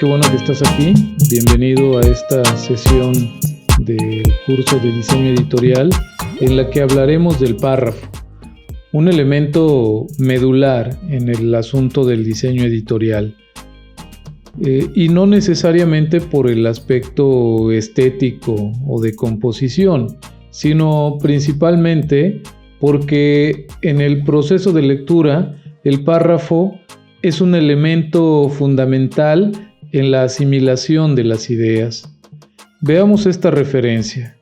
qué bueno que estás aquí. Bienvenido a esta sesión del curso de diseño editorial en la que hablaremos del párrafo, un elemento medular en el asunto del diseño editorial. Y no necesariamente por el aspecto estético o de composición, sino principalmente porque en el proceso de lectura el párrafo es un elemento fundamental en la asimilación de las ideas. Veamos esta referencia.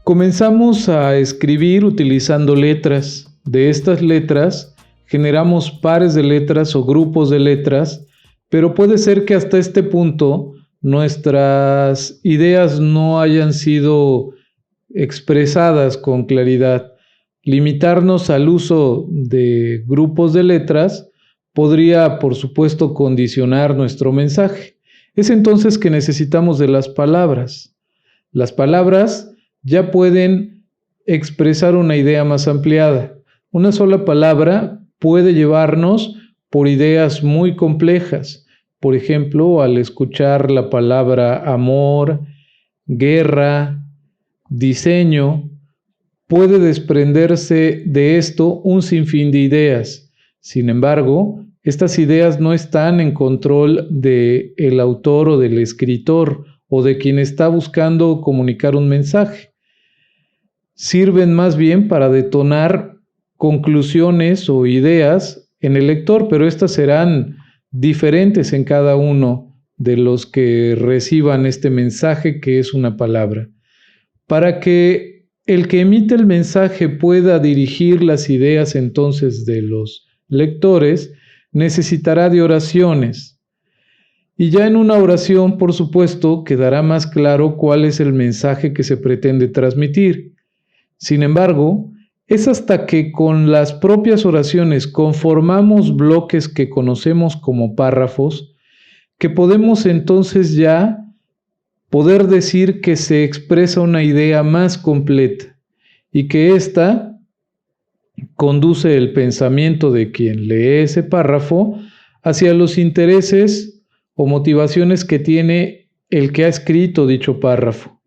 Comenzamos a escribir utilizando letras. De estas letras generamos pares de letras o grupos de letras, pero puede ser que hasta este punto nuestras ideas no hayan sido expresadas con claridad. Limitarnos al uso de grupos de letras podría, por supuesto, condicionar nuestro mensaje. Es entonces que necesitamos de las palabras. Las palabras ya pueden expresar una idea más ampliada. Una sola palabra puede llevarnos por ideas muy complejas. Por ejemplo, al escuchar la palabra amor, guerra, diseño, puede desprenderse de esto un sinfín de ideas. Sin embargo, estas ideas no están en control del autor o del escritor o de quien está buscando comunicar un mensaje. Sirven más bien para detonar conclusiones o ideas en el lector, pero estas serán diferentes en cada uno de los que reciban este mensaje que es una palabra. Para que el que emite el mensaje pueda dirigir las ideas entonces de los lectores, necesitará de oraciones. Y ya en una oración, por supuesto, quedará más claro cuál es el mensaje que se pretende transmitir. Sin embargo, es hasta que con las propias oraciones conformamos bloques que conocemos como párrafos, que podemos entonces ya poder decir que se expresa una idea más completa y que ésta conduce el pensamiento de quien lee ese párrafo hacia los intereses o motivaciones que tiene el que ha escrito dicho párrafo.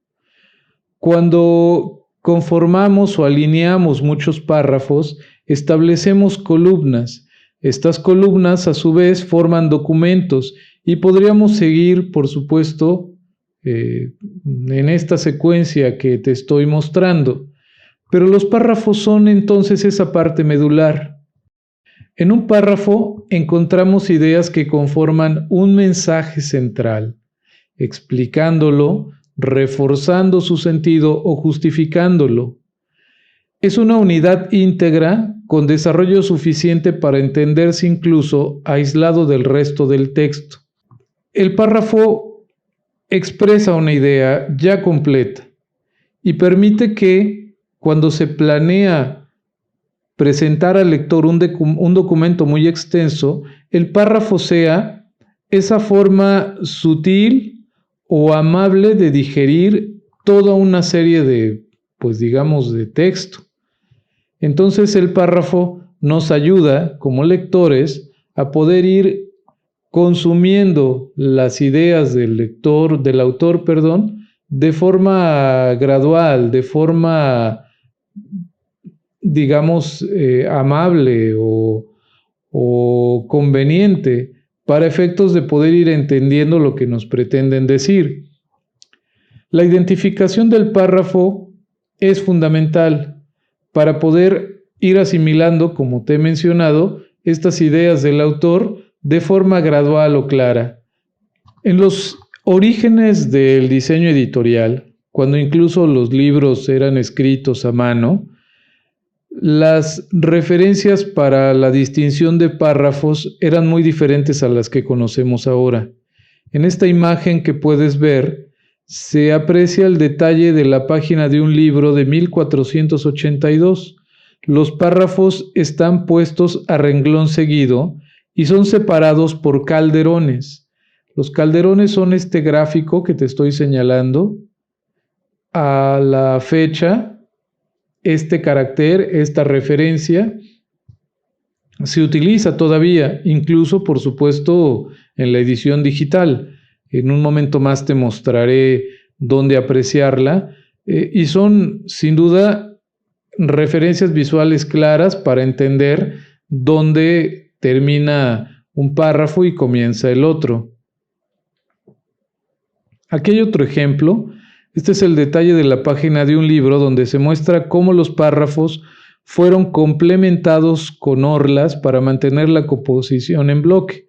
Cuando conformamos o alineamos muchos párrafos, establecemos columnas. Estas columnas a su vez forman documentos y podríamos seguir, por supuesto, en esta secuencia que te estoy mostrando. Pero los párrafos son entonces esa parte medular. En un párrafo encontramos ideas que conforman un mensaje central, explicándolo, reforzando su sentido o justificándolo. Es una unidad íntegra con desarrollo suficiente para entenderse incluso aislado del resto del texto. El párrafo expresa una idea ya completa y permite que, cuando se planea presentar al lector un documento muy extenso, el párrafo sea esa forma sutil o amable de digerir toda una serie de, de texto. Entonces el párrafo nos ayuda como lectores a poder ir consumiendo las ideas del autor, de forma gradual, de forma, amable o conveniente, para efectos de poder ir entendiendo lo que nos pretenden decir. La identificación del párrafo es fundamental para poder ir asimilando, como te he mencionado, estas ideas del autor de forma gradual o clara. En los orígenes del diseño editorial, cuando incluso los libros eran escritos a mano, las referencias para la distinción de párrafos eran muy diferentes a las que conocemos ahora. En esta imagen que puedes ver, se aprecia el detalle de la página de un libro de 1482. Los párrafos están puestos a renglón seguido y son separados por calderones. Los calderones son este gráfico que te estoy señalando. A la fecha, este carácter, esta referencia, se utiliza todavía, incluso por supuesto en la edición digital. En un momento más te mostraré dónde apreciarla, y son sin duda referencias visuales claras para entender dónde termina un párrafo y comienza el otro. Aquí hay otro ejemplo. Este es el detalle de la página de un libro donde se muestra cómo los párrafos fueron complementados con orlas para mantener la composición en bloque.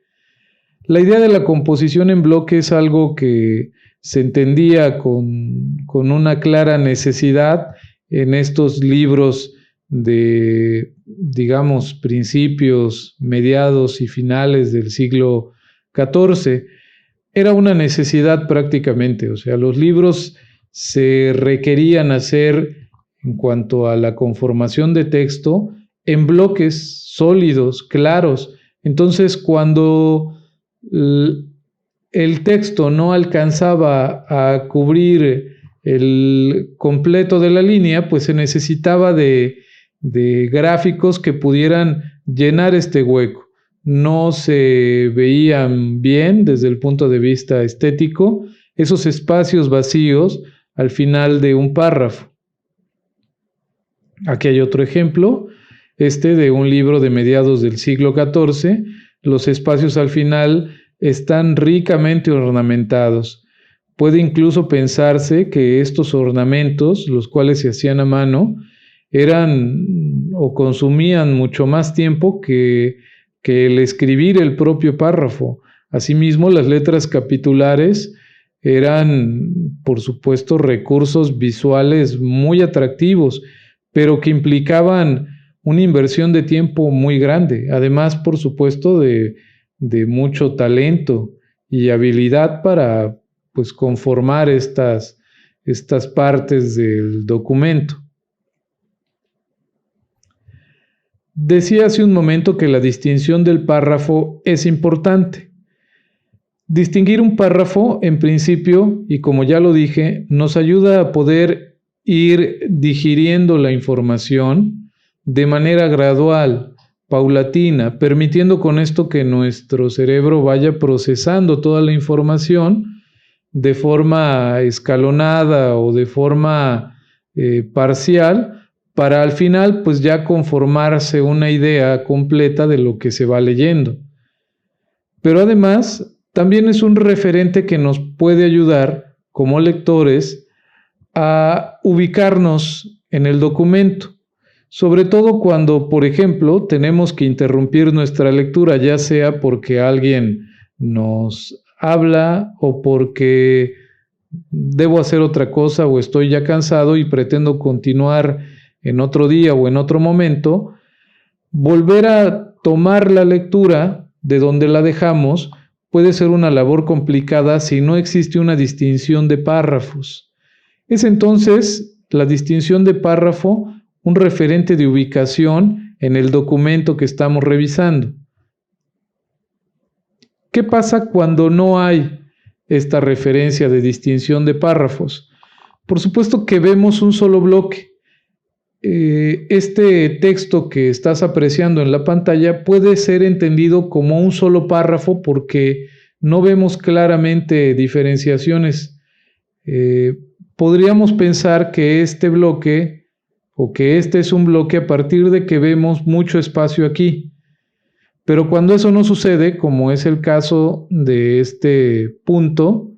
La idea de la composición en bloque es algo que se entendía con una clara necesidad en estos libros de, digamos, principios, mediados y finales del siglo XIV. Era una necesidad prácticamente, o sea, los libros se requerían hacer en cuanto a la conformación de texto en bloques sólidos, claros. Entonces, cuando el texto no alcanzaba a cubrir el completo de la línea, pues se necesitaba de gráficos que pudieran llenar este hueco. No se veían bien desde el punto de vista estético esos espacios vacíos al final de un párrafo. Aquí hay otro ejemplo, de un libro de mediados del siglo XIV. Los espacios al final están ricamente ornamentados. Puede incluso pensarse que estos ornamentos, los cuales se hacían a mano, eran o consumían mucho más tiempo que el escribir el propio párrafo. Asimismo, las letras capitulares eran, por supuesto, recursos visuales muy atractivos, pero que implicaban una inversión de tiempo muy grande, además, por supuesto, de mucho talento y habilidad para, pues, conformar estas partes del documento. Decía hace un momento que la distinción del párrafo es importante. Distinguir un párrafo, en principio, y como ya lo dije, nos ayuda a poder ir digiriendo la información de manera gradual, paulatina, permitiendo con esto que nuestro cerebro vaya procesando toda la información de forma escalonada o de forma parcial, para al final pues ya conformarse una idea completa de lo que se va leyendo. Pero además también es un referente que nos puede ayudar como lectores a ubicarnos en el documento, sobre todo cuando, por ejemplo, tenemos que interrumpir nuestra lectura, ya sea porque alguien nos habla o porque debo hacer otra cosa o estoy ya cansado y pretendo continuar en otro día o en otro momento. Volver a tomar la lectura de donde la dejamos puede ser una labor complicada si no existe una distinción de párrafos. Es entonces la distinción de párrafo un referente de ubicación en el documento que estamos revisando. ¿Qué pasa cuando no hay esta referencia de distinción de párrafos? Por supuesto que vemos un solo bloque. Este texto que estás apreciando en la pantalla puede ser entendido como un solo párrafo porque no vemos claramente diferenciaciones. Podríamos pensar que este bloque o que este es un bloque a partir de que vemos mucho espacio aquí. Pero cuando eso no sucede, como es el caso de este punto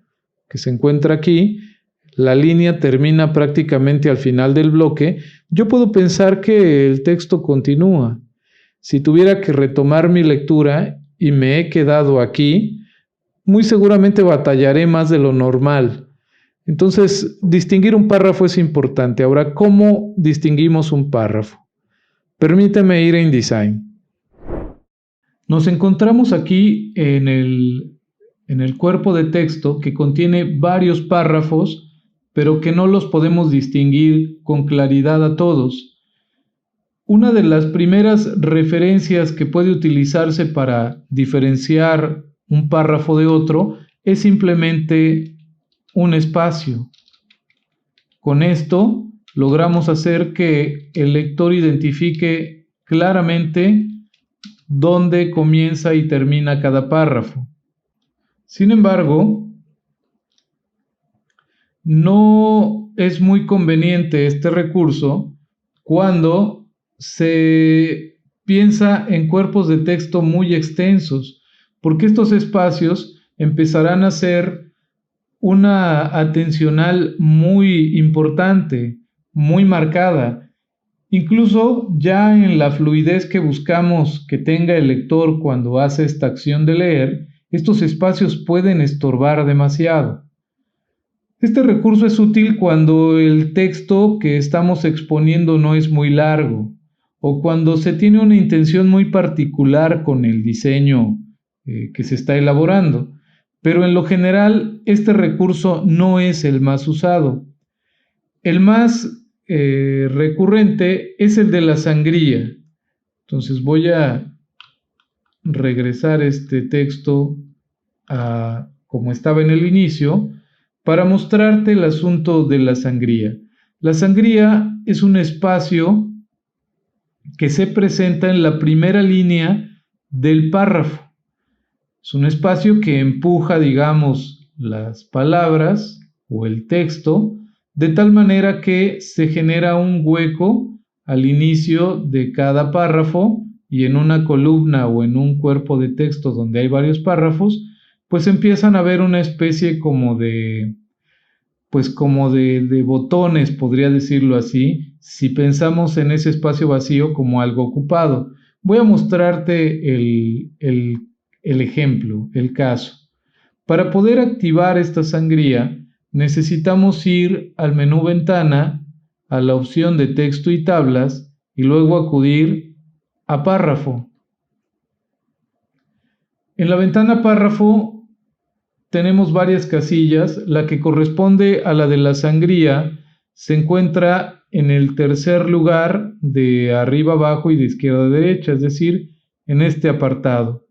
que se encuentra aquí, la línea termina prácticamente al final del bloque, yo puedo pensar que el texto continúa. Si tuviera que retomar mi lectura y me he quedado aquí, muy seguramente batallaré más de lo normal. Entonces, distinguir un párrafo es importante. Ahora, ¿cómo distinguimos un párrafo? Permítame ir a InDesign. Nos encontramos aquí en el cuerpo de texto que contiene varios párrafos, pero que no los podemos distinguir con claridad a todos. Una de las primeras referencias que puede utilizarse para diferenciar un párrafo de otro es simplemente un espacio. Con esto logramos hacer que el lector identifique claramente dónde comienza y termina cada párrafo. Sin embargo, no es muy conveniente este recurso cuando se piensa en cuerpos de texto muy extensos, porque estos espacios empezarán a ser una atencional muy importante, muy marcada. Incluso ya en la fluidez que buscamos que tenga el lector cuando hace esta acción de leer, estos espacios pueden estorbar demasiado. Este recurso es útil cuando el texto que estamos exponiendo no es muy largo o cuando se tiene una intención muy particular con el diseño que se está elaborando. Pero en lo general, este recurso no es el más usado. El más recurrente es el de la sangría. Entonces voy a regresar este texto a como estaba en el inicio para mostrarte el asunto de la sangría. La sangría es un espacio que se presenta en la primera línea del párrafo. Es un espacio que empuja, digamos, las palabras o el texto de tal manera que se genera un hueco al inicio de cada párrafo y en una columna o en un cuerpo de texto donde hay varios párrafos, pues empiezan a ver una especie como de botones, podría decirlo así, si pensamos en ese espacio vacío como algo ocupado. Voy a mostrarte el ejemplo, el caso. Para poder activar esta sangría, necesitamos ir al menú Ventana, a la opción de Texto y Tablas, y luego acudir a Párrafo. En la ventana Párrafo tenemos varias casillas. La que corresponde a la de la sangría se encuentra en el tercer lugar de arriba abajo y de izquierda a derecha, es decir, en este apartado.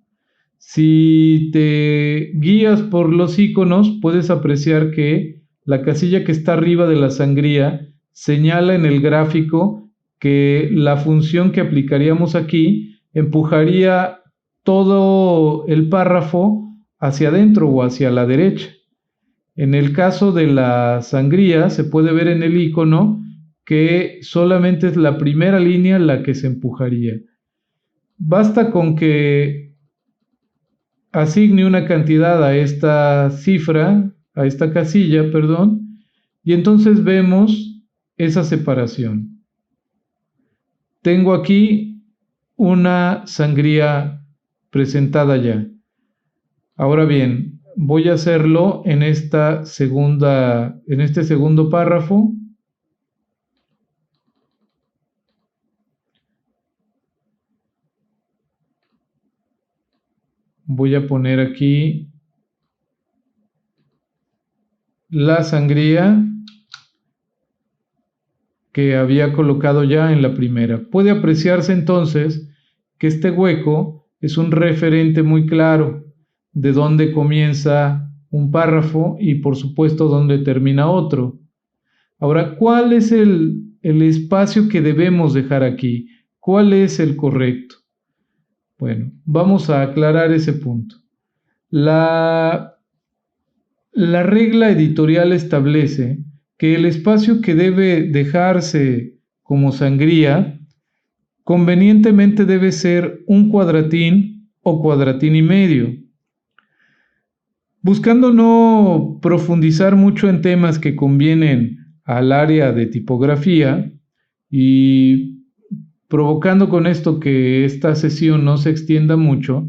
Si te guías por los iconos, puedes apreciar que la casilla que está arriba de la sangría señala en el gráfico que la función que aplicaríamos aquí empujaría todo el párrafo hacia adentro o hacia la derecha. En el caso de la sangría, se puede ver en el icono que solamente es la primera línea la que se empujaría. Basta con que asigne una cantidad a esta cifra, a esta casilla, perdón, y entonces vemos esa separación. Tengo aquí una sangría presentada ya. Ahora bien, voy a hacerlo en este segundo párrafo. Voy a poner aquí la sangría que había colocado ya en la primera. Puede apreciarse entonces que este hueco es un referente muy claro de dónde comienza un párrafo y por supuesto dónde termina otro. Ahora, ¿cuál es el espacio que debemos dejar aquí? ¿Cuál es el correcto? Bueno, vamos a aclarar ese punto. La regla editorial establece que el espacio que debe dejarse como sangría convenientemente debe ser un cuadratín o cuadratín y medio. Buscando no profundizar mucho en temas que convienen al área de tipografía y provocando con esto que esta sesión no se extienda mucho,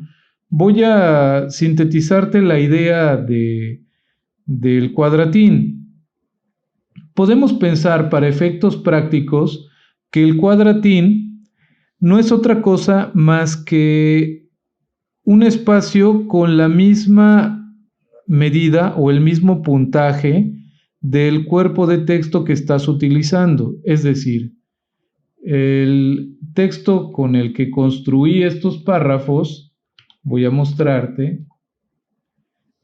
voy a sintetizarte la idea del cuadratín. Podemos pensar para efectos prácticos que el cuadratín no es otra cosa más que un espacio con la misma medida o el mismo puntaje del cuerpo de texto que estás utilizando. Es decir, el texto con el que construí estos párrafos, voy a mostrarte,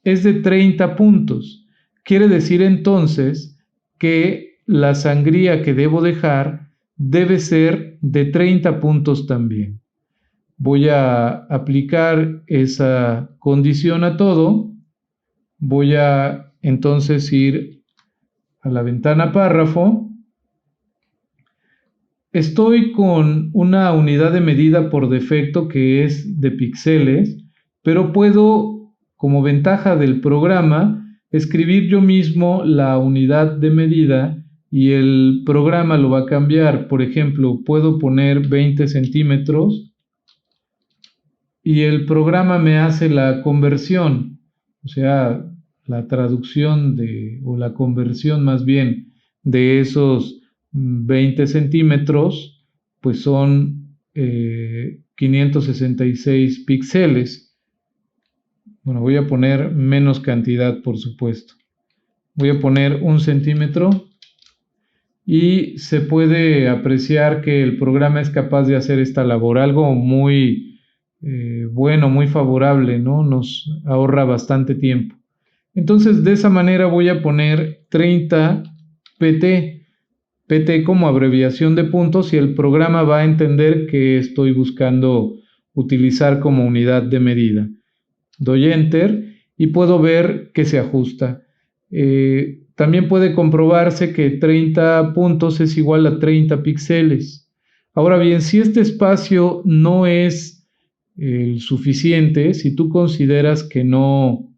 es de 30 puntos. Quiere decir entonces que la sangría que debo dejar debe ser de 30 puntos también. Voy a aplicar esa condición a todo. Voy a entonces ir a la ventana párrafo. Estoy con una unidad de medida por defecto que es de píxeles, pero puedo, como ventaja del programa, escribir yo mismo la unidad de medida y el programa lo va a cambiar. Por ejemplo, puedo poner 20 centímetros y el programa me hace la conversión, o sea, la traducción o la conversión más bien de esos 20 centímetros, pues son 566 píxeles. Bueno, voy a poner menos cantidad, por supuesto. Voy a poner 1 centímetro y se puede apreciar que el programa es capaz de hacer esta labor, algo muy bueno, muy favorable, ¿no? Nos ahorra bastante tiempo. Entonces, de esa manera voy a poner 30 PT, PT como abreviación de puntos, y el programa va a entender que estoy buscando utilizar como unidad de medida. Doy Enter y puedo ver que se ajusta. También puede comprobarse que 30 puntos es igual a 30 píxeles. Ahora bien, si este espacio no es el suficiente, si tú consideras que no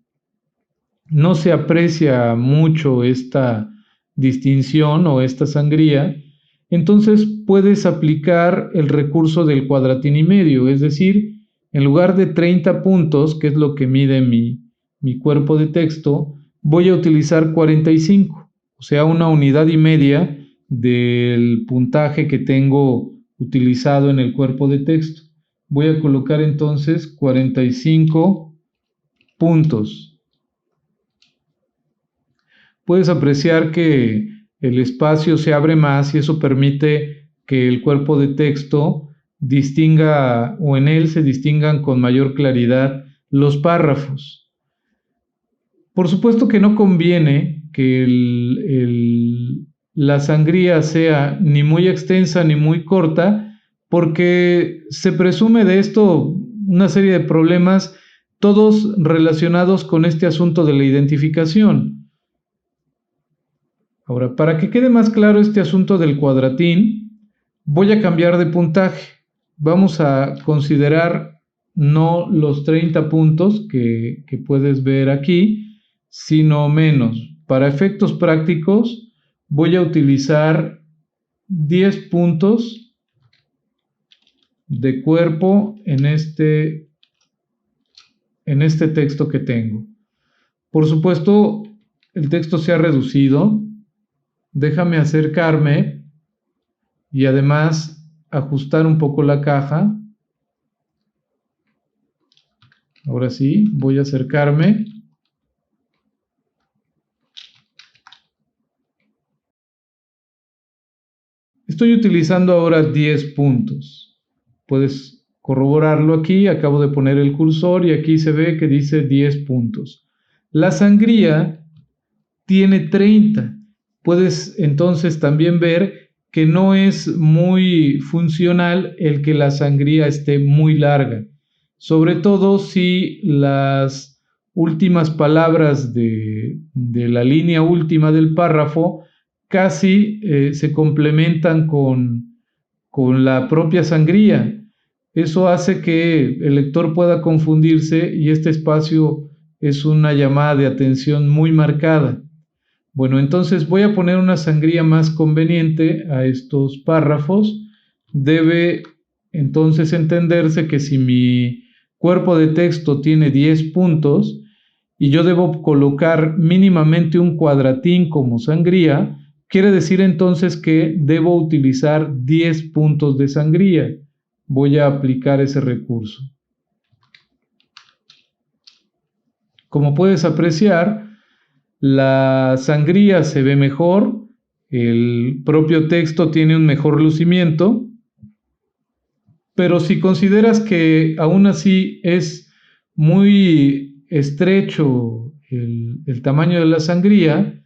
se aprecia mucho esta distinción o esta sangría, entonces puedes aplicar el recurso del cuadratín y medio, es decir, en lugar de 30 puntos, que es lo que mide mi cuerpo de texto, voy a utilizar 45, o sea, una unidad y media del puntaje que tengo utilizado en el cuerpo de texto. Voy a colocar entonces 45 puntos. Puedes apreciar que el espacio se abre más y eso permite que el cuerpo de texto distinga, o en él se distingan con mayor claridad los párrafos. Por supuesto que no conviene que la sangría sea ni muy extensa ni muy corta, porque se presume de esto una serie de problemas, todos relacionados con este asunto de la identificación. Ahora, para que quede más claro este asunto del cuadratín, voy a cambiar de puntaje. Vamos a considerar no los 30 puntos que puedes ver aquí, sino menos. Para efectos prácticos, voy a utilizar 10 puntos de cuerpo en este texto que tengo. Por supuesto, el texto se ha reducido. Déjame acercarme y además ajustar un poco la caja. Ahora sí, voy a acercarme. Estoy utilizando ahora 10 puntos. Puedes corroborarlo aquí, acabo de poner el cursor y aquí se ve que dice 10 puntos. La sangría tiene 30. Puedes entonces también ver que no es muy funcional el que la sangría esté muy larga, sobre todo si las últimas palabras de la línea última del párrafo casi se complementan con la propia sangría. Eso hace que el lector pueda confundirse y este espacio es una llamada de atención muy marcada. Bueno, entonces voy a poner una sangría más conveniente a estos párrafos. Debe entonces entenderse que si mi cuerpo de texto tiene 10 puntos y yo debo colocar mínimamente un cuadratín como sangría, quiere decir entonces que debo utilizar 10 puntos de sangría. Voy a aplicar ese recurso. Como puedes apreciar, la sangría se ve mejor, el propio texto tiene un mejor lucimiento, pero si consideras que aún así es muy estrecho el tamaño de la sangría,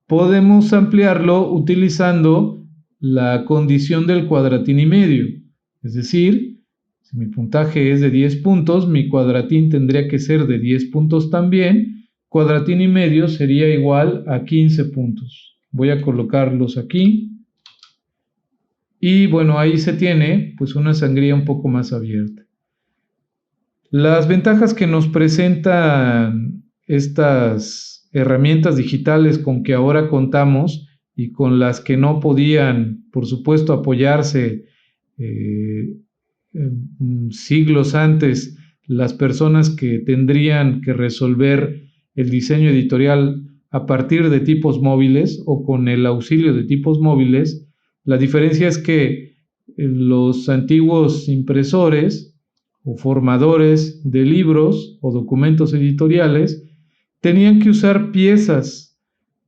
podemos ampliarlo utilizando la condición del cuadratín y medio. Es decir, Si mi puntaje es de 10 puntos, mi cuadratín tendría que ser de 10 puntos también. Cuadratín y medio sería igual a 15 puntos. Voy a colocarlos aquí. Y bueno, ahí se tiene pues una sangría un poco más abierta. Las ventajas que nos presentan estas herramientas digitales con que ahora contamos y con las que no podían, por supuesto, apoyarse siglos antes las personas que tendrían que resolver el diseño editorial a partir de tipos móviles o con el auxilio de tipos móviles. La diferencia es que los antiguos impresores o formadores de libros o documentos editoriales tenían que usar piezas,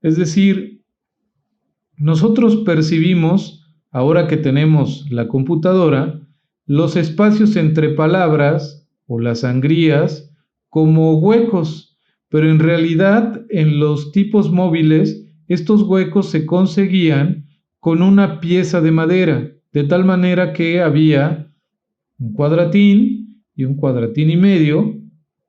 es decir, nosotros percibimos, ahora que tenemos la computadora, los espacios entre palabras o las sangrías como huecos, pero en realidad en los tipos móviles estos huecos se conseguían con una pieza de madera, de tal manera que había un cuadratín y un cuadratín y medio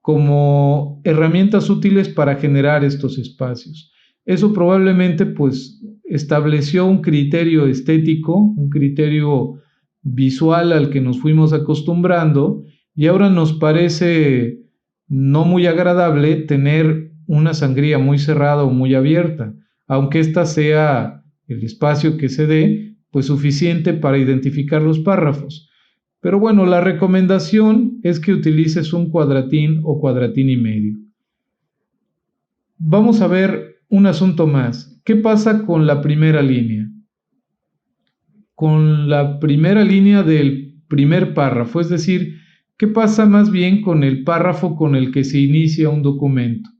como herramientas útiles para generar estos espacios. Eso probablemente pues estableció un criterio estético, un criterio visual al que nos fuimos acostumbrando y ahora nos parece no muy agradable tener una sangría muy cerrada o muy abierta, aunque ésta sea el espacio que se dé, pues suficiente para identificar los párrafos. Pero bueno, la recomendación es que utilices un cuadratín o cuadratín y medio. Vamos a ver un asunto más. ¿Qué pasa con la primera línea? Con la primera línea del primer párrafo, es decir, ¿qué pasa más bien con el párrafo con el que se inicia un documento?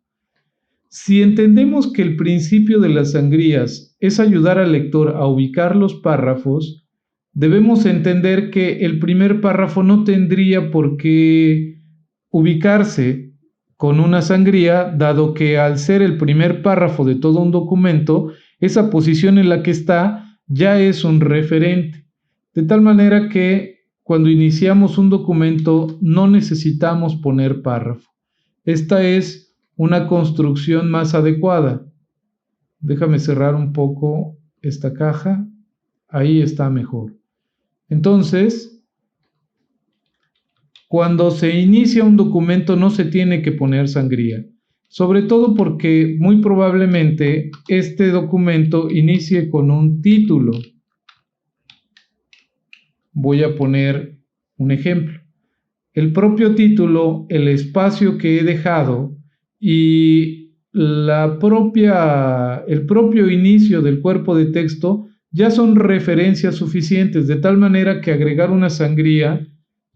Si entendemos que el principio de las sangrías es ayudar al lector a ubicar los párrafos, debemos entender que el primer párrafo no tendría por qué ubicarse con una sangría, dado que al ser el primer párrafo de todo un documento, esa posición en la que está ya es un referente. De tal manera que cuando iniciamos un documento no necesitamos poner párrafo. Esta es una construcción más adecuada. Déjame cerrar un poco esta caja. Ahí está mejor. Entonces, cuando se inicia un documento no se tiene que poner sangría, sobre todo porque muy probablemente este documento inicie con un título. Voy a poner un ejemplo. El propio título, el espacio que he dejado y el propio inicio del cuerpo de texto ya son referencias suficientes, de tal manera que agregar una sangría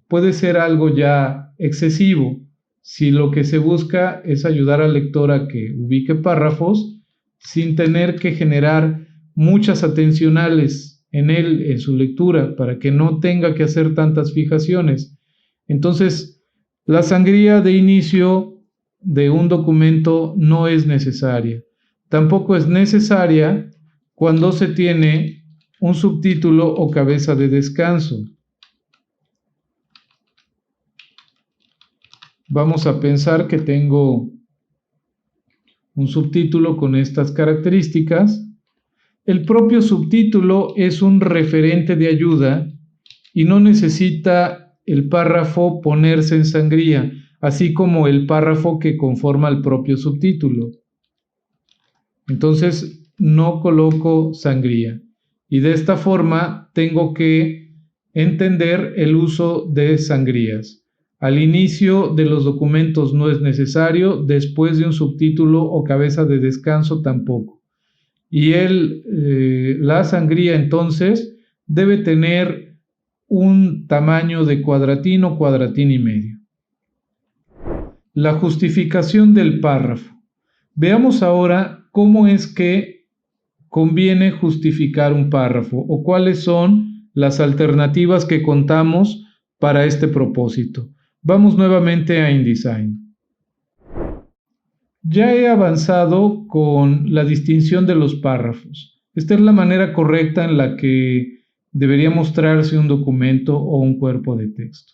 puede ser algo ya excesivo. Si lo que se busca es ayudar al lector a que ubique párrafos sin tener que generar muchas atencionales en él, en su lectura, para que no tenga que hacer tantas fijaciones. Entonces, la sangría de inicio de un documento no es necesaria. Tampoco es necesaria cuando se tiene un subtítulo o cabeza de descanso. Vamos a pensar que tengo un subtítulo con estas características. El propio subtítulo es un referente de ayuda y no necesita el párrafo ponerse en sangría, así como el párrafo que conforma el propio subtítulo. Entonces no coloco sangría y de esta forma tengo que entender el uso de sangrías. Al inicio de los documentos no es necesario, después de un subtítulo o cabeza de descanso tampoco. Y la sangría entonces debe tener un tamaño de cuadratín o cuadratín y medio. La justificación del párrafo. Veamos ahora cómo es que conviene justificar un párrafo o cuáles son las alternativas que contamos para este propósito. Vamos nuevamente a InDesign. Ya he avanzado con la distinción de los párrafos. Esta es la manera correcta en la que debería mostrarse un documento o un cuerpo de texto.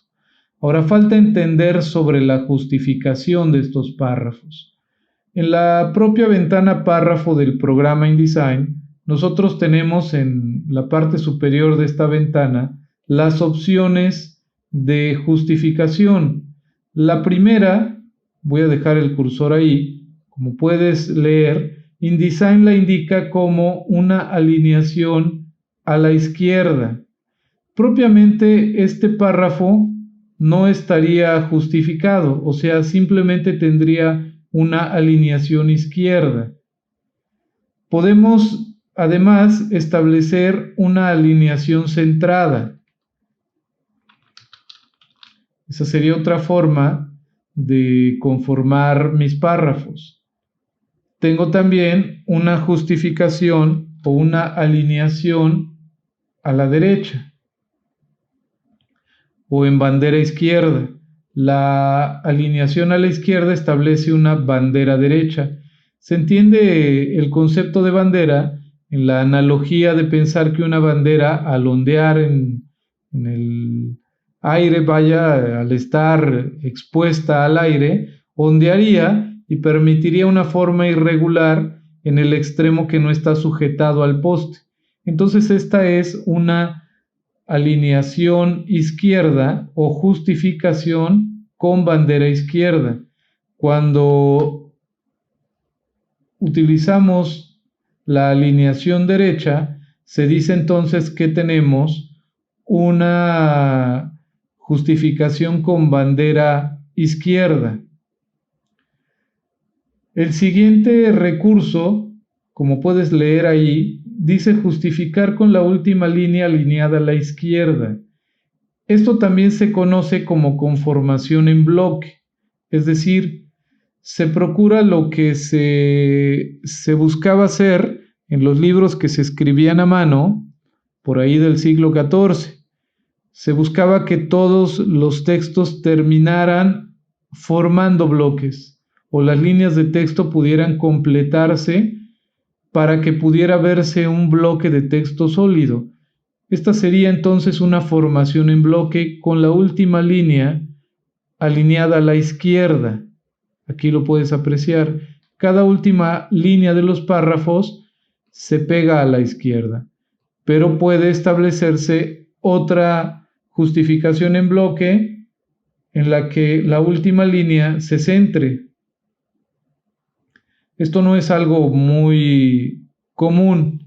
Ahora falta entender sobre la justificación de estos párrafos. En la propia ventana párrafo del programa InDesign, nosotros tenemos en la parte superior de esta ventana las opciones de justificación. La primera, voy a dejar el cursor ahí, como puedes leer, InDesign la indica como una alineación a la izquierda. Propiamente este párrafo no estaría justificado, o sea, simplemente tendría una alineación izquierda. Podemos además establecer una alineación centrada. Esa sería otra forma de conformar mis párrafos. Tengo también una justificación o una alineación a la derecha o en bandera izquierda. La alineación a la izquierda establece una bandera derecha. Se entiende el concepto de bandera en la analogía de pensar que una bandera al ondear en el aire, vaya, al estar expuesta al aire, ondearía y permitiría una forma irregular en el extremo que no está sujetado al poste. Entonces esta es una alineación izquierda o justificación con bandera izquierda. Cuando utilizamos la alineación derecha, se dice entonces que tenemos una justificación con bandera izquierda. El siguiente recurso, como puedes leer ahí, dice justificar con la última línea alineada a la izquierda. Esto también se conoce como conformación en bloque, es decir, se procura lo que se buscaba hacer en los libros que se escribían a mano, por ahí del siglo XIV. Se buscaba que todos los textos terminaran formando bloques o las líneas de texto pudieran completarse para que pudiera verse un bloque de texto sólido. Esta sería entonces una formación en bloque con la última línea alineada a la izquierda. Aquí lo puedes apreciar. Cada última línea de los párrafos se pega a la izquierda, pero puede establecerse otra justificación en bloque en la que la última línea se centre. Esto no es algo muy común,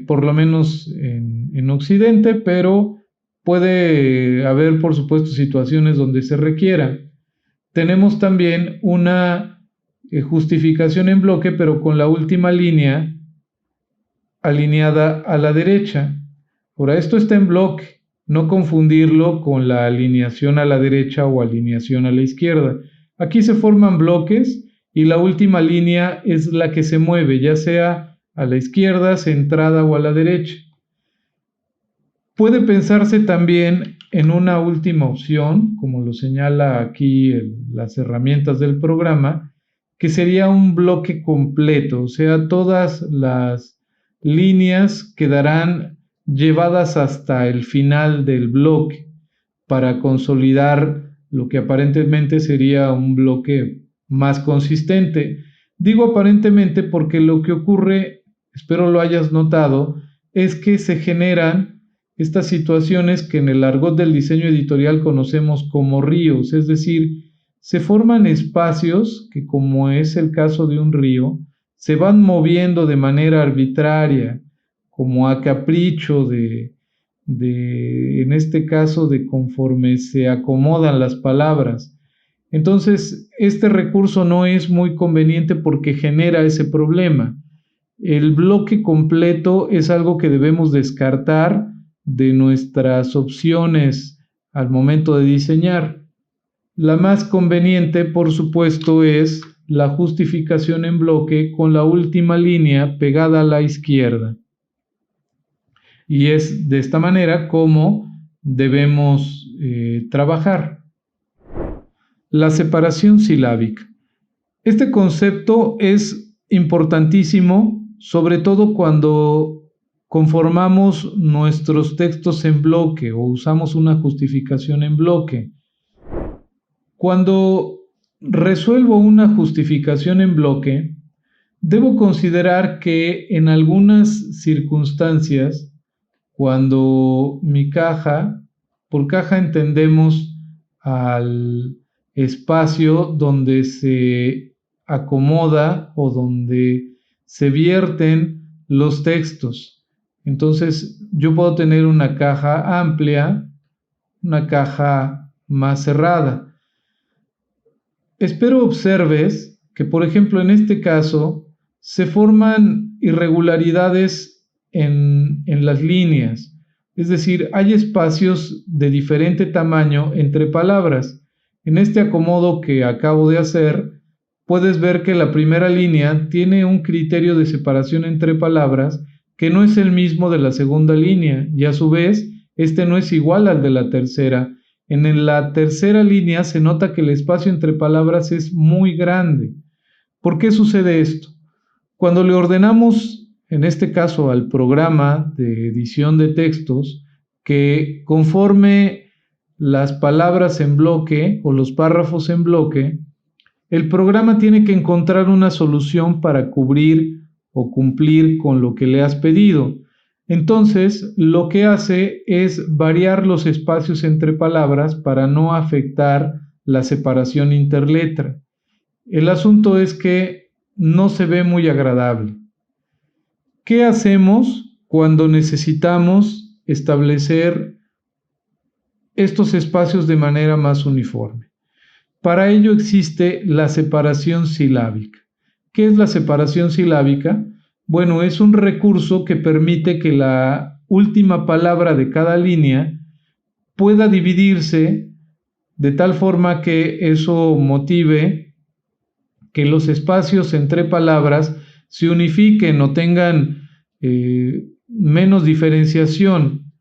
por lo menos en Occidente, pero puede haber, por supuesto, situaciones donde se requiera. Tenemos también una justificación en bloque, pero con la última línea alineada a la derecha. Ahora, esto está en bloque, no confundirlo con la alineación a la derecha o alineación a la izquierda. Aquí se forman bloques y la última línea es la que se mueve, ya sea a la izquierda, centrada o a la derecha. Puede pensarse también en una última opción, como lo señala aquí las herramientas del programa, que sería un bloque completo, o sea, todas las líneas quedarán llevadas hasta el final del bloque para consolidar lo que aparentemente sería un bloque más consistente. Digo aparentemente porque lo que ocurre, espero lo hayas notado, es que se generan estas situaciones que en el argot del diseño editorial conocemos como ríos, es decir, se forman espacios que, como es el caso de un río, se van moviendo de manera arbitraria, como a capricho en este caso, de conforme se acomodan las palabras. Entonces, este recurso no es muy conveniente porque genera ese problema. El bloque completo es algo que debemos descartar de nuestras opciones al momento de diseñar. La más conveniente, por supuesto, es la justificación en bloque con la última línea pegada a la izquierda. Y es de esta manera como debemos trabajar. La separación silábica. Este concepto es importantísimo, sobre todo cuando conformamos nuestros textos en bloque o usamos una justificación en bloque. Cuando resuelvo una justificación en bloque, debo considerar que en algunas circunstancias, cuando mi caja, por caja entendemos al espacio donde se acomoda o donde se vierten los textos. Entonces, yo puedo tener una caja amplia, una caja más cerrada. Espero observes que, por ejemplo, en este caso, se forman irregularidades en las líneas. Es decir, hay espacios de diferente tamaño entre palabras. En este acomodo que acabo de hacer, puedes ver que la primera línea tiene un criterio de separación entre palabras que no es el mismo de la segunda línea, y a su vez, este no es igual al de la tercera. En la tercera línea se nota que el espacio entre palabras es muy grande. ¿Por qué sucede esto? Cuando le ordenamos, en este caso al programa de edición de textos, que conforme las palabras en bloque o los párrafos en bloque, el programa tiene que encontrar una solución para cubrir o cumplir con lo que le has pedido. Entonces, lo que hace es variar los espacios entre palabras para no afectar la separación interletra. El asunto es que no se ve muy agradable. ¿Qué hacemos cuando necesitamos establecer estos espacios de manera más uniforme? Para ello existe la separación silábica. ¿Qué es la separación silábica? Bueno, es un recurso que permite que la última palabra de cada línea pueda dividirse de tal forma que eso motive que los espacios entre palabras se unifiquen o tengan menos diferenciación.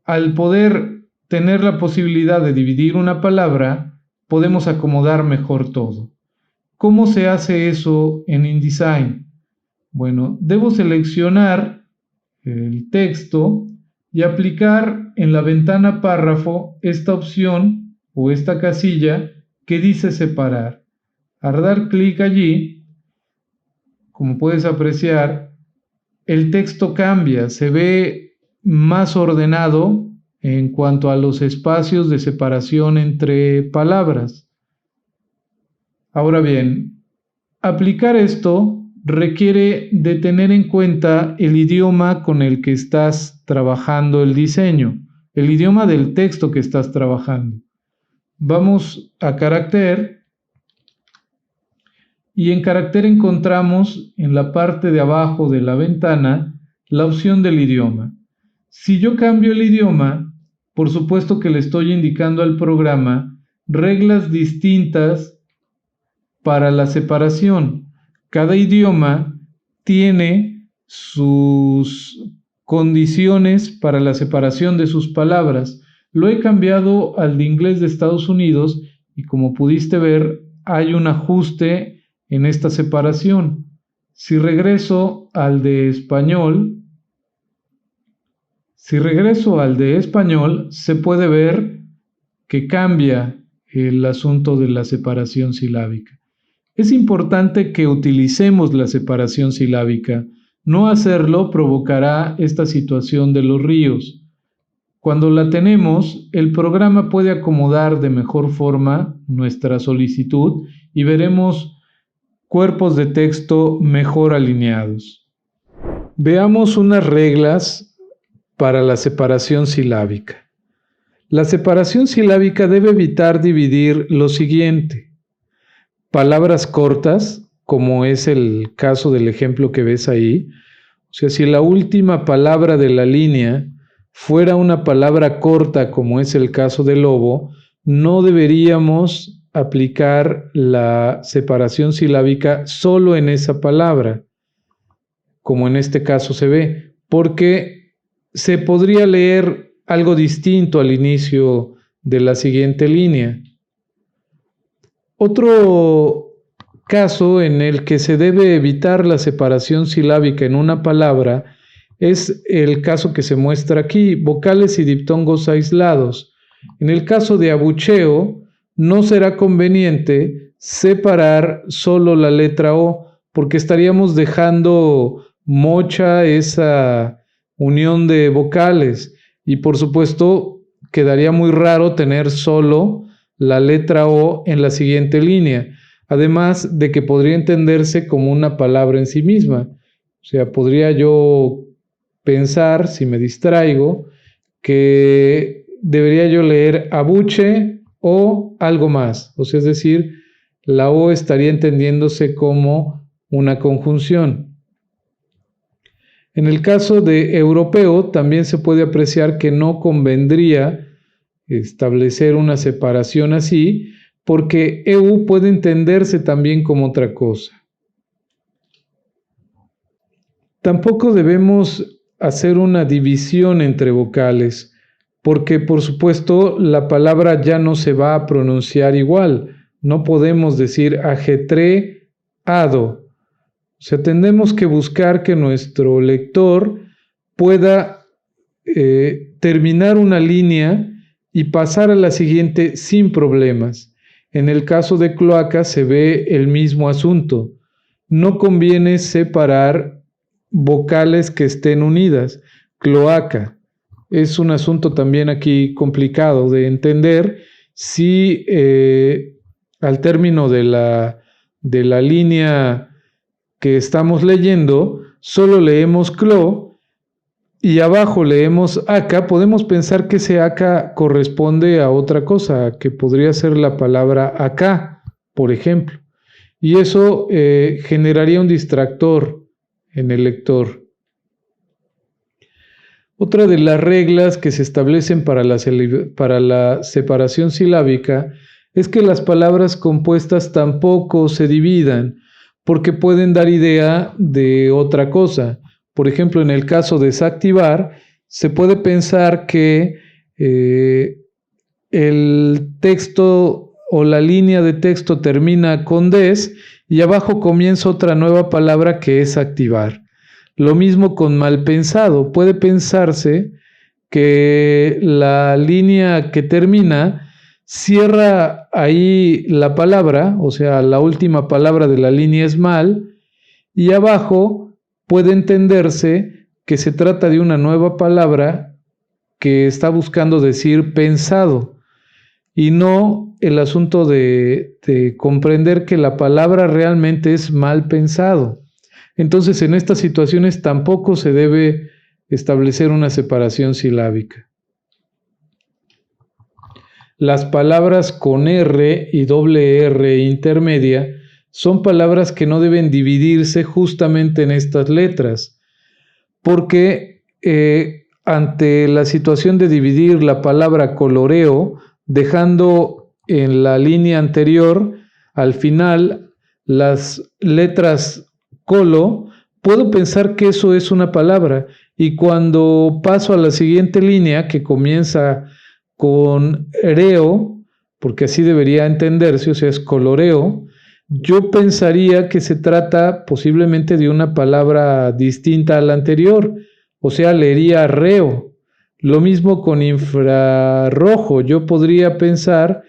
Al poder tener la posibilidad de dividir una palabra, podemos acomodar mejor todo. ¿Cómo se hace eso en InDesign? Bueno, debo seleccionar el texto y aplicar en la ventana párrafo esta opción o esta casilla que dice separar. Al dar clic allí, como puedes apreciar, el texto cambia, se ve más ordenado en cuanto a los espacios de separación entre palabras. Ahora bien, aplicar esto requiere de tener en cuenta el idioma con el que estás trabajando el diseño, el idioma del texto que estás trabajando. Vamos a carácter y en carácter encontramos en la parte de abajo de la ventana la opción del idioma. Si yo cambio el idioma, por supuesto que le estoy indicando al programa reglas distintas para la separación. Cada idioma tiene sus condiciones para la separación de sus palabras. Lo he cambiado al de inglés de Estados Unidos y como pudiste ver, hay un ajuste en esta separación. Si regreso al de español, se puede ver que cambia el asunto de la separación silábica. Es importante que utilicemos la separación silábica. No hacerlo provocará esta situación de los ríos. Cuando la tenemos, el programa puede acomodar de mejor forma nuestra solicitud y veremos cuerpos de texto mejor alineados. Veamos unas reglas para la separación silábica. La separación silábica debe evitar dividir lo siguiente: palabras cortas, como es el caso del ejemplo que ves ahí. O sea, si la última palabra de la línea fuera una palabra corta, como es el caso de lobo, no deberíamos aplicar la separación silábica solo en esa palabra, como en este caso se ve, porque se podría leer algo distinto al inicio de la siguiente línea. Otro caso en el que se debe evitar la separación silábica en una palabra es el caso que se muestra aquí, vocales y diptongos aislados. En el caso de abucheo, no será conveniente separar solo la letra O, porque estaríamos dejando mocha esa unión de vocales y por supuesto quedaría muy raro tener solo la letra O en la siguiente línea, además de que podría entenderse como una palabra en sí misma. O sea, podría yo pensar, si me distraigo, que debería yo leer abuche o algo más. O sea, es decir, la O estaría entendiéndose como una conjunción. En el caso de europeo, también se puede apreciar que no convendría establecer una separación así, porque EU puede entenderse también como otra cosa. Tampoco debemos hacer una división entre vocales, porque por supuesto la palabra ya no se va a pronunciar igual. No podemos decir ajetreado. O sea, tenemos que buscar que nuestro lector pueda terminar una línea y pasar a la siguiente sin problemas. En el caso de cloaca se ve el mismo asunto. No conviene separar vocales que estén unidas. Cloaca es un asunto también aquí complicado de entender si al término de la línea que estamos leyendo, solo leemos clo y abajo leemos aca, podemos pensar que ese aca corresponde a otra cosa, que podría ser la palabra acá, por ejemplo. Y eso generaría un distractor en el lector. Otra de las reglas que se establecen para la separación silábica es que las palabras compuestas tampoco se dividan, porque pueden dar idea de otra cosa. Por ejemplo, en el caso de desactivar, se puede pensar que el texto o la línea de texto termina con des y abajo comienza otra nueva palabra que es activar. Lo mismo con mal pensado. Puede pensarse que la línea que termina cierra ahí la palabra, o sea, la última palabra de la línea es mal, y abajo puede entenderse que se trata de una nueva palabra que está buscando decir pensado, y no el asunto de comprender que la palabra realmente es mal pensado. Entonces, en estas situaciones tampoco se debe establecer una separación silábica. Las palabras con R y doble R intermedia son palabras que no deben dividirse justamente en estas letras, porque ante la situación de dividir la palabra coloreo, dejando en la línea anterior, al final, las letras colo, puedo pensar que eso es una palabra, y cuando paso a la siguiente línea, que comienza con reo, porque así debería entenderse, o sea, es coloreo, yo pensaría que se trata posiblemente de una palabra distinta a la anterior, o sea, leería reo. Lo mismo con infrarrojo, yo podría pensar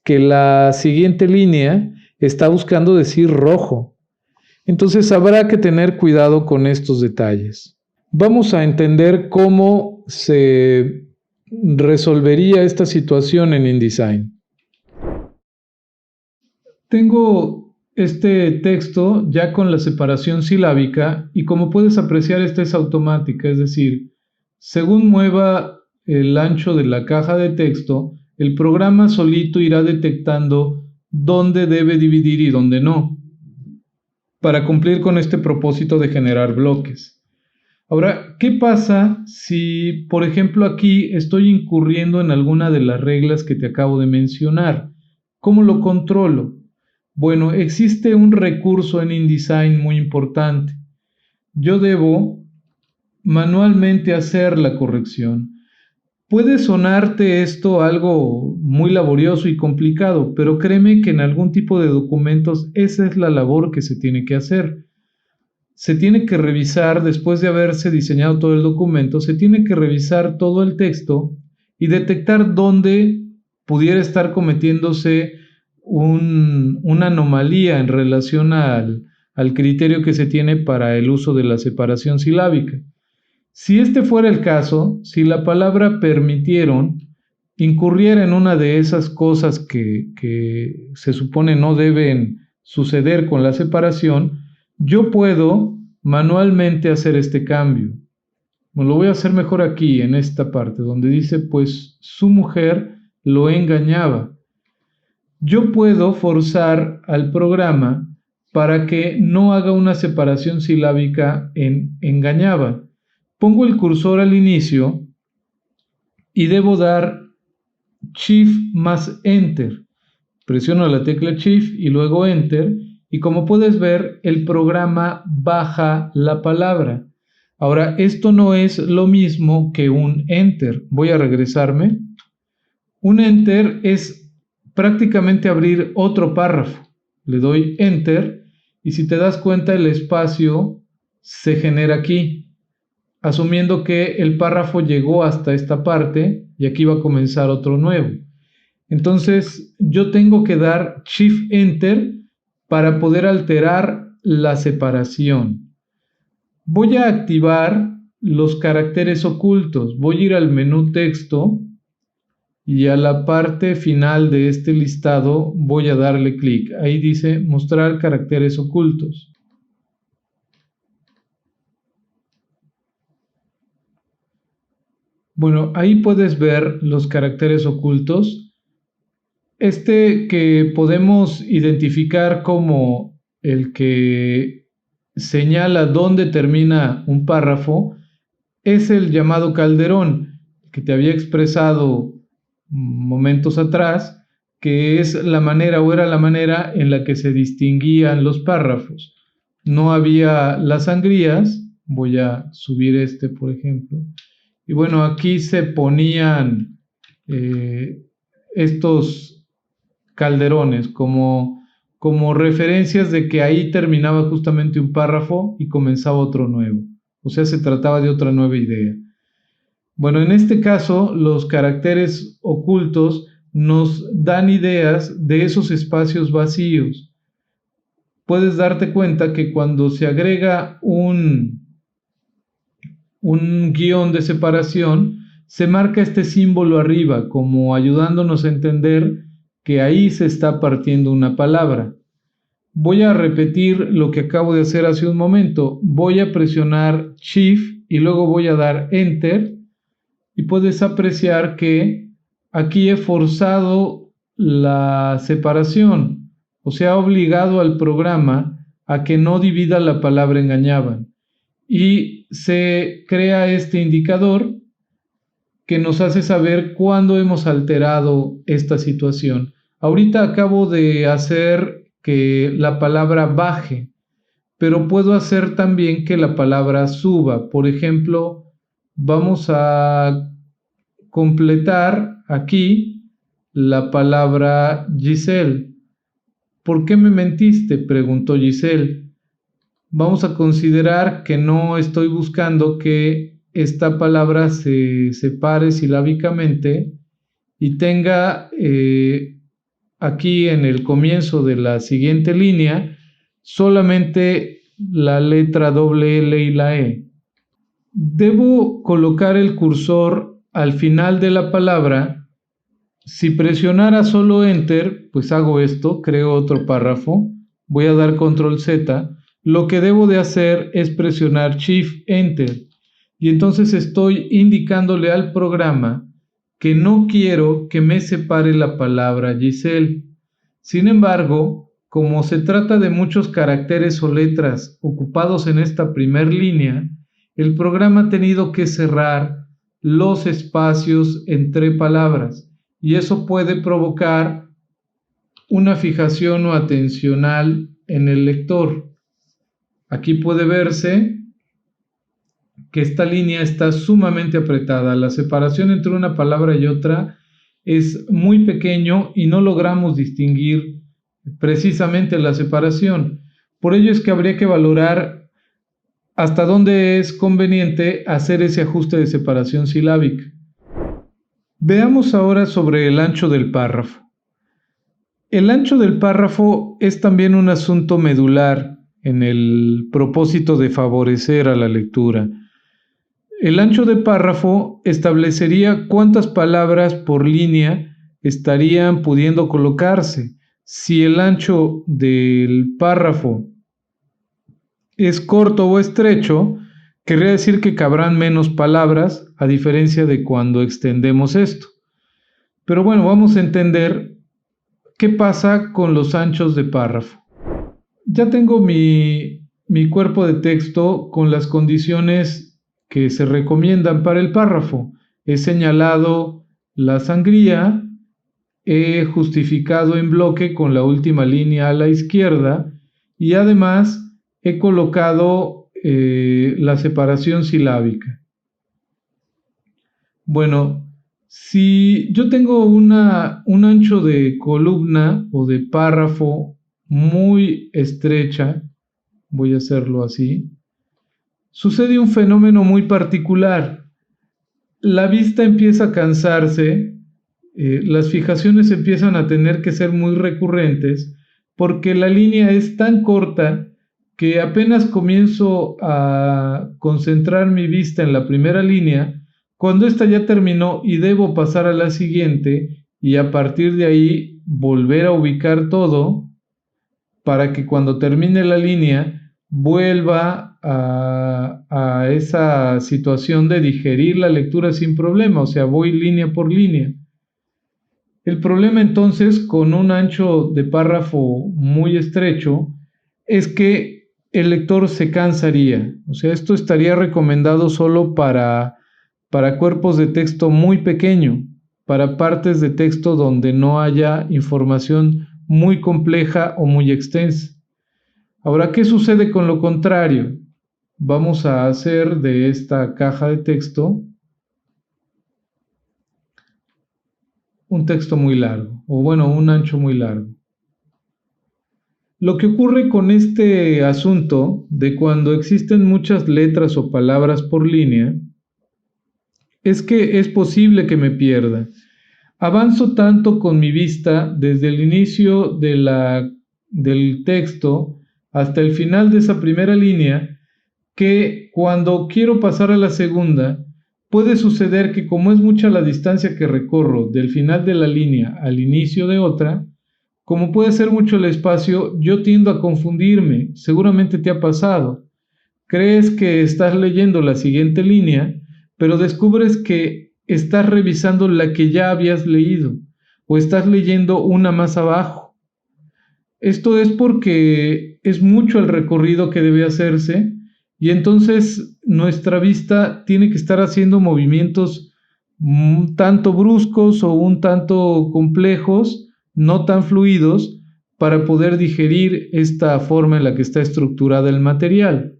que la siguiente línea está buscando decir rojo. Entonces habrá que tener cuidado con estos detalles. Vamos a entender cómo se resolvería esta situación en InDesign. Tengo este texto ya con la separación silábica y como puedes apreciar esta es automática, es decir, según mueva el ancho de la caja de texto, el programa solito irá detectando dónde debe dividir y dónde no, para cumplir con este propósito de generar bloques. Ahora, ¿qué pasa si, por ejemplo, aquí estoy incurriendo en alguna de las reglas que te acabo de mencionar? ¿Cómo lo controlo? Bueno, existe un recurso en InDesign muy importante. Yo debo manualmente hacer la corrección. Puede sonarte esto algo muy laborioso y complicado, pero créeme que en algún tipo de documentos esa es la labor que se tiene que hacer. Se tiene que revisar, después de haberse diseñado todo el documento, se tiene que revisar todo el texto y detectar dónde pudiera estar cometiéndose una anomalía en relación al criterio que se tiene para el uso de la separación silábica. Si este fuera el caso, si la palabra permitieron incurriera en una de esas cosas que se supone no deben suceder con la separación, yo puedo manualmente hacer este cambio. Bueno, lo voy a hacer mejor aquí, en esta parte, donde dice, pues su mujer lo engañaba. Yo puedo forzar al programa para que no haga una separación silábica en engañaba. Pongo el cursor al inicio y debo dar Shift más Enter. Presiono la tecla Shift y luego Enter, y como puedes ver, el programa baja la palabra. Ahora, esto no es lo mismo que un Enter. Voy a regresarme. Un Enter es prácticamente abrir otro párrafo. Le doy Enter y si te das cuenta, el espacio se genera aquí, asumiendo que el párrafo llegó hasta esta parte y aquí va a comenzar otro nuevo. Entonces yo tengo que dar Shift Enter para poder alterar la separación. Voy a activar los caracteres ocultos. Voy a ir al menú texto y a la parte final de este listado voy a darle clic. Ahí dice mostrar caracteres ocultos. Bueno, ahí puedes ver los caracteres ocultos. Este que podemos identificar como el que señala dónde termina un párrafo es el llamado calderón, que te había expresado momentos atrás, que es la manera o era la manera en la que se distinguían los párrafos. No había las sangrías. Voy a subir este, por ejemplo. Y bueno, aquí se ponían estos calderones como referencias de que ahí terminaba justamente un párrafo y comenzaba otro nuevo. O sea, se trataba de otra nueva idea. Bueno, en este caso, los caracteres ocultos nos dan ideas de esos espacios vacíos. Puedes darte cuenta que cuando se agrega un guión de separación, se marca este símbolo arriba, como ayudándonos a entender que ahí se está partiendo una palabra. Voy a repetir lo que acabo de hacer hace un momento. Voy a presionar Shift y luego voy a dar Enter y puedes apreciar que aquí he forzado la separación, o sea, obligado al programa a que no divida la palabra engañaban. Y se crea este indicador que nos hace saber cuándo hemos alterado esta situación. Ahorita acabo de hacer que la palabra baje, pero puedo hacer también que la palabra suba. Por ejemplo, vamos a completar aquí la palabra Giselle. ¿Por qué me mentiste?, preguntó Giselle. Vamos a considerar que no estoy buscando que esta palabra se separe silábicamente y tenga aquí en el comienzo de la siguiente línea solamente la letra doble L y la E. Debo colocar el cursor al final de la palabra. Si presionara solo Enter, pues hago esto, creo otro párrafo. Voy a dar Control Z. Lo que debo de hacer es presionar Shift Enter y entonces estoy indicándole al programa que no quiero que me separe la palabra Giselle. Sin embargo, como se trata de muchos caracteres o letras ocupados en esta primer línea, el programa ha tenido que cerrar los espacios entre palabras y eso puede provocar una fijación o atencional en el lector. Aquí puede verse que esta línea está sumamente apretada. La separación entre una palabra y otra es muy pequeño y no logramos distinguir precisamente la separación. Por ello es que habría que valorar hasta dónde es conveniente hacer ese ajuste de separación silábica. Veamos ahora sobre el ancho del párrafo. El ancho del párrafo es también un asunto medular en el propósito de favorecer a la lectura. El ancho de párrafo establecería cuántas palabras por línea estarían pudiendo colocarse. Si el ancho del párrafo es corto o estrecho, querría decir que cabrán menos palabras, a diferencia de cuando extendemos esto. Pero bueno, vamos a entender qué pasa con los anchos de párrafo. Ya tengo mi cuerpo de texto con las condiciones que se recomiendan para el párrafo. He señalado la sangría, he justificado en bloque con la última línea a la izquierda y además he colocado la separación silábica. Bueno, si yo tengo un ancho de columna o de párrafo muy estrecha, voy a hacerlo así, sucede un fenómeno muy particular. La vista empieza a cansarse, las fijaciones empiezan a tener que ser muy recurrentes porque la línea es tan corta que apenas comienzo a concentrar mi vista en la primera línea, cuando esta ya terminó y debo pasar a la siguiente y a partir de ahí volver a ubicar todo para que cuando termine la línea vuelva a esa situación de digerir la lectura sin problema, o sea, voy línea por línea. El problema entonces con un ancho de párrafo muy estrecho es que el lector se cansaría, o sea, esto estaría recomendado solo para cuerpos de texto muy pequeño, para partes de texto donde no haya información muy compleja o muy extensa. Ahora, ¿qué sucede con lo contrario? Vamos a hacer de esta caja de texto un texto muy largo, o bueno, un ancho muy largo. Lo que ocurre con este asunto de cuando existen muchas letras o palabras por línea es que es posible que me pierda. Avanzo tanto con mi vista desde el inicio del texto hasta el final de esa primera línea que cuando quiero pasar a la segunda, puede suceder que como es mucha la distancia que recorro del final de la línea al inicio de otra, como puede ser mucho el espacio, yo tiendo a confundirme. Seguramente te ha pasado. Crees que estás leyendo la siguiente línea, pero descubres que estás revisando la que ya habías leído o estás leyendo una más abajo. Esto es porque es mucho el recorrido que debe hacerse y entonces nuestra vista tiene que estar haciendo movimientos un tanto bruscos o un tanto complejos, no tan fluidos, para poder digerir esta forma en la que está estructurada el material.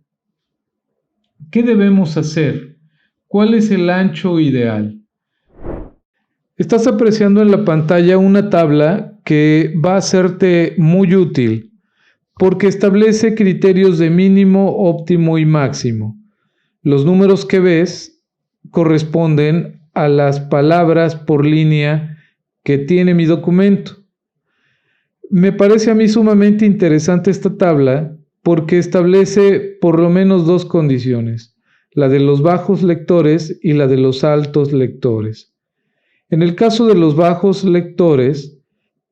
¿Qué debemos hacer? ¿Cuál es el ancho ideal? Estás apreciando en la pantalla una tabla que va a serte muy útil porque establece criterios de mínimo, óptimo y máximo. Los números que ves corresponden a las palabras por línea que tiene mi documento. Me parece a mí sumamente interesante esta tabla porque establece por lo menos dos condiciones, la de los bajos lectores y la de los altos lectores. En el caso de los bajos lectores,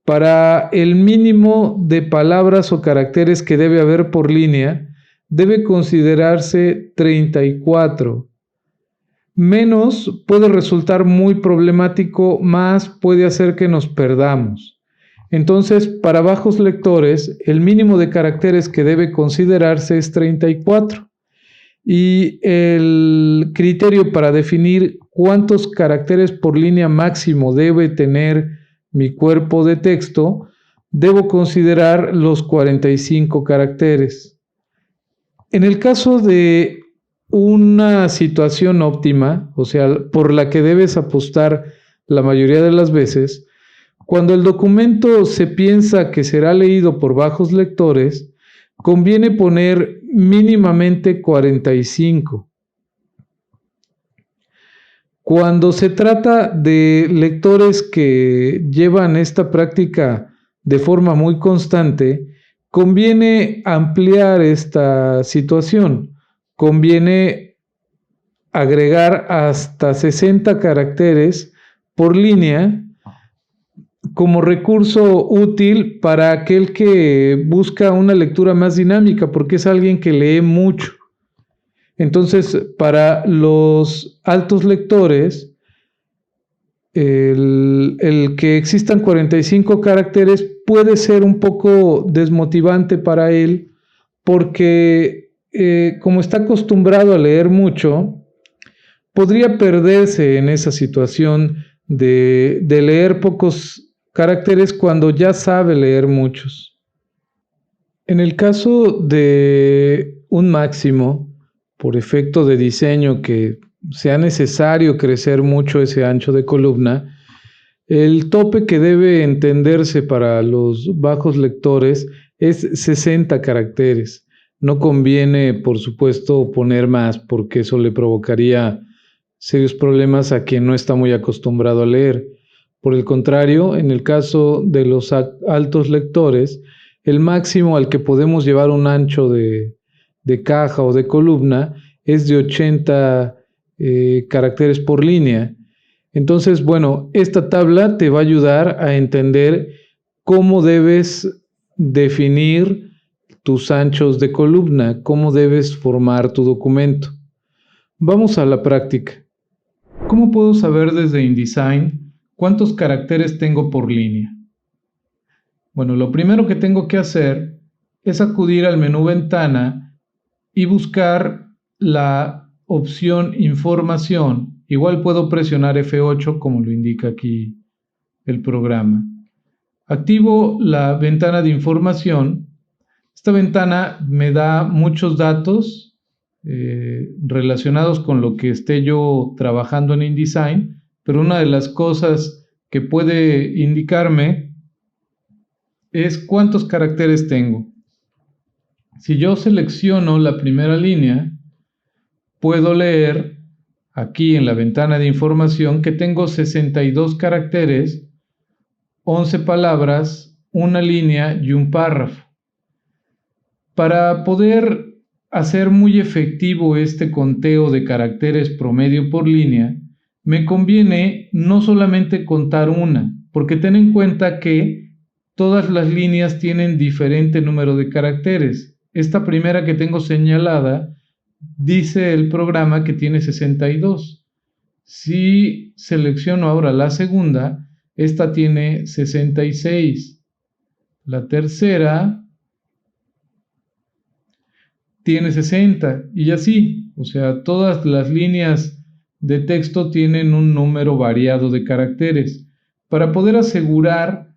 para el mínimo de palabras o caracteres que debe haber por línea, debe considerarse 34. Menos puede resultar muy problemático, más puede hacer que nos perdamos. Entonces, para bajos lectores, el mínimo de caracteres que debe considerarse es 34. Y el criterio para definir cuántos caracteres por línea máximo debe tener mi cuerpo de texto, debo considerar los 45 caracteres. En el caso de una situación óptima, o sea, por la que debes apostar la mayoría de las veces, cuando el documento se piensa que será leído por bajos lectores, conviene poner mínimamente 45. Cuando se trata de lectores que llevan esta práctica de forma muy constante, conviene ampliar esta situación. Conviene agregar hasta 60 caracteres por línea como recurso útil para aquel que busca una lectura más dinámica, porque es alguien que lee mucho. Entonces, para los altos lectores, el que existan 45 caracteres puede ser un poco desmotivante para él, porque como está acostumbrado a leer mucho, podría perderse en esa situación de leer pocos caracteres cuando ya sabe leer muchos. En el caso de un máximo, por efecto de diseño que sea necesario crecer mucho ese ancho de columna, el tope que debe entenderse para los bajos lectores es 60 caracteres. No conviene, por supuesto, poner más porque eso le provocaría serios problemas a quien no está muy acostumbrado a leer. Por el contrario, en el caso de los altos lectores, el máximo al que podemos llevar un ancho de caja o de columna es de 80 caracteres por línea. Entonces, bueno, esta tabla te va a ayudar a entender cómo debes definir tus anchos de columna, cómo debes formar tu documento. Vamos a la práctica. ¿Cómo puedo saber desde InDesign cuántos caracteres tengo por línea? Bueno, lo primero que tengo que hacer es acudir al menú Ventana y buscar la opción Información. Igual puedo presionar F8 como lo indica aquí el programa. Activo la ventana de información. Esta ventana me da muchos datos relacionados con lo que esté yo trabajando en InDesign, pero una de las cosas que puede indicarme es cuántos caracteres tengo. Si yo selecciono la primera línea, puedo leer aquí en la ventana de información que tengo 62 caracteres, 11 palabras, una línea y un párrafo. Para poder hacer muy efectivo este conteo de caracteres promedio por línea, me conviene no solamente contar una, porque ten en cuenta que todas las líneas tienen diferente número de caracteres. Esta primera que tengo señalada dice el programa que tiene 62. Si selecciono ahora la segunda, esta tiene 66. La tercera tiene 60 y así. O sea, todas las líneas de texto tienen un número variado de caracteres. Para poder asegurar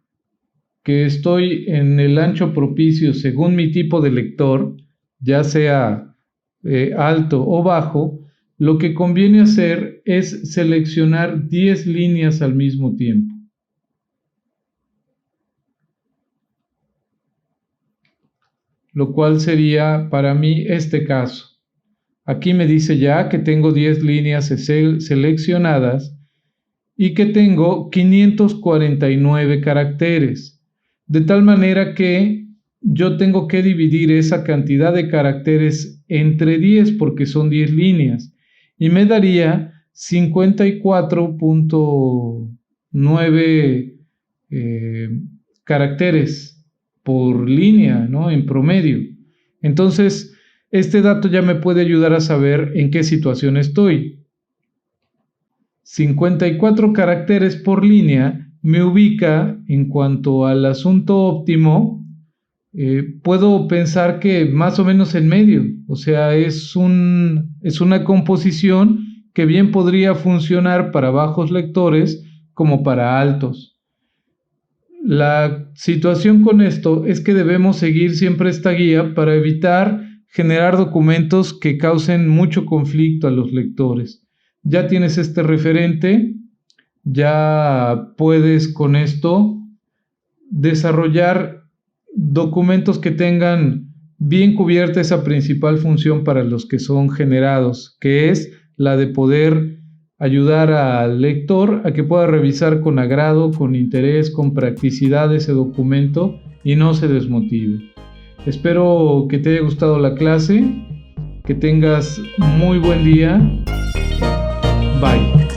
que estoy en el ancho propicio según mi tipo de lector, ya sea alto o bajo, lo que conviene hacer es seleccionar 10 líneas al mismo tiempo. Lo cual sería para mí este caso. Aquí me dice ya que tengo 10 líneas seleccionadas y que tengo 549 caracteres, de tal manera que yo tengo que dividir esa cantidad de caracteres entre 10 porque son 10 líneas y me daría 54.9 caracteres por línea, ¿no? En promedio. Entonces, este dato ya me puede ayudar a saber en qué situación estoy. 54 caracteres por línea me ubica en cuanto al asunto óptimo. Puedo pensar que más o menos en medio, o sea, es una composición que bien podría funcionar para bajos lectores como para altos. La situación con esto es que debemos seguir siempre esta guía para evitar generar documentos que causen mucho conflicto a los lectores. Ya tienes este referente, ya puedes con esto desarrollar documentos que tengan bien cubierta esa principal función para los que son generados, que es la de poder ayudar al lector a que pueda revisar con agrado, con interés, con practicidad ese documento y no se desmotive. Espero que te haya gustado la clase, que tengas muy buen día. Bye.